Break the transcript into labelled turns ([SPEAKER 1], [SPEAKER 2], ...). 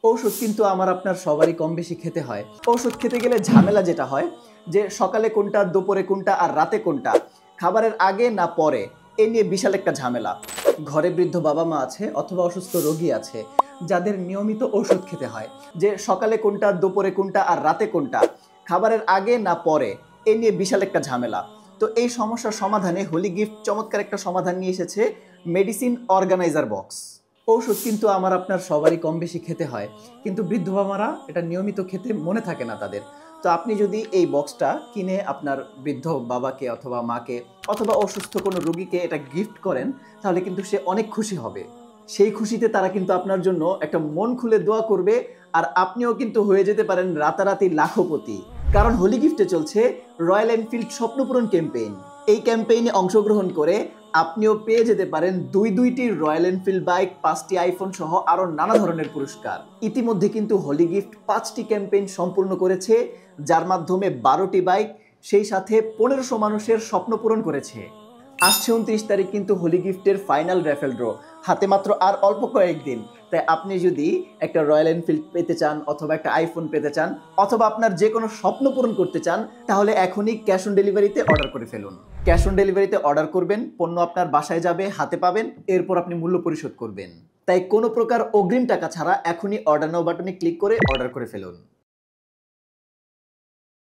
[SPEAKER 1] ঔষধ কিন্তু আমার আপনার সবারই কম বেশি খেতে হয়। ঔষধ খেতে গেলে ঝামেলা যেটা হয় যে সকালে কোনটা, দুপুরে কোনটা আর রাতে কোনটা, খাবারের আগে না পরে, এ নিয়ে বিশাল একটা ঝামেলা। ঘরে বৃদ্ধ বাবা মা আছে অথবা অসুস্থ রোগী আছে যাদের নিয়মিত ঔষধ খেতে হয়, যে সকালে কোনটা, দুপুরে কোনটা আর রাতে কোনটা, খাবারের আগে না পরে, এ নিয়ে বিশাল একটা ঝামেলা। তো এই সমস্যার সমাধানে হোলি গিফট চমৎকার একটা সমাধান নিয়ে এসেছে, মেডিসিন অর্গানাইজার বক্স। ঔষধ কিন্তু আমার আপনার সবারই কম বেশি খেতে হয়, কিন্তু বৃদ্ধ বাবারা এটা নিয়মিত খেতে মনে থাকে না তাদের। তো আপনি যদি এই বক্সটা কিনে আপনার বৃদ্ধ বাবাকে অথবা মাকে অথবা অসুস্থ কোনো রোগীকে এটা গিফট করেন, তাহলে কিন্তু সে অনেক খুশি হবে। সেই খুশিতে তারা কিন্তু আপনার জন্য একটা মন খুলে দোয়া করবে, আর আপনিও কিন্তু হয়ে যেতে পারেন রাতারাতি লাখপতি। কারণ হোলি গিফটে চলছে রয়্যাল এনফিল্ড স্বপ্নপূরণ ক্যাম্পেইন। এই ক্যাম্পেইনে অংশগ্রহণ করে আপনিও পেয়ে যেতে পারেন দুইটি রয়্যাল এনফিল্ড বাইক, 5টি আইফোন সহ আরো নানা ধরনের পুরস্কার। ইতিমধ্যে কিন্তু হোলি গিফট 5টি ক্যাম্পেইন সম্পূর্ণ করেছে, যার মাধ্যমে 12টি বাইক, সেই সাথে 1500 মানুষের স্বপ্ন পূরণ করেছে। আসছে 29 তারিখ কিন্তু হোলি গিফটের ফাইনাল র্যাফেল ড্র, হাতে মাত্র আর অল্প কয়েকদিন। তাই আপনি যদি একটা রয়্যাল এনফিল্ড পেতে চান অথবা একটা আইফোন পেতে চান অথবা আপনার যে কোনো স্বপ্ন পূরণ করতে চান, তাহলে এখনই ক্যাশ অন ডেলিভারিতে অর্ডার করে ফেলুন। ক্যাশ অন ডেলিভারিতে অর্ডার করবেন, পণ্য আপনার বাসায় যাবে, হাতে পাবেন, এরপর আপনি মূল্য পরিশোধ করবেন। তাই কোনো প্রকার অগ্রিম টাকা ছাড়া এখনই অর্ডার নাও বাটনে ক্লিক করে অর্ডার করে ফেলুন।